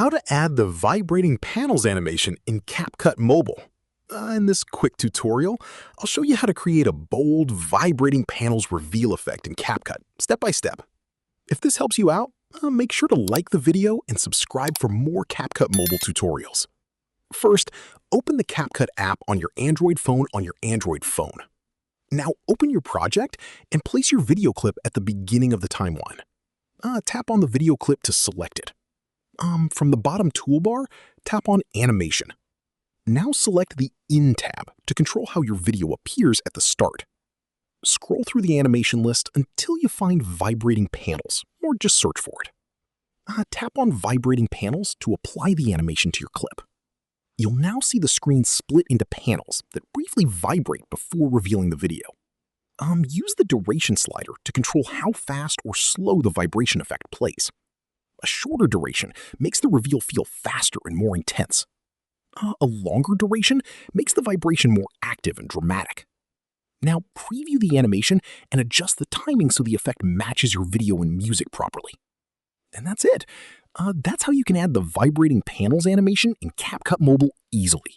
How to add the vibrating panels animation in CapCut Mobile. In this quick tutorial, I'll show you how to create a bold, vibrating panels reveal effect in CapCut, step by step. If this helps you out, make sure to like the video and subscribe for more CapCut Mobile tutorials. First, open the CapCut app on your Android phone Now open your project and place your video clip at the beginning of the timeline. Tap on the video clip to select it. From the bottom toolbar, tap on Animation. Now select the In tab to control how your video appears at the start. Scroll through the animation list until you find Vibrating Panels, or just search for it. Tap on Vibrating Panels to apply the animation to your clip. You'll now see the screen split into panels that briefly vibrate before revealing the video. Use the duration slider to control how fast or slow the vibration effect plays. A shorter duration makes the reveal feel faster and more intense. A longer duration makes the vibration more active and dramatic. Now preview the animation and adjust the timing so the effect matches your video and music properly. And that's it. That's how you can add the vibrating panels animation in CapCut Mobile easily.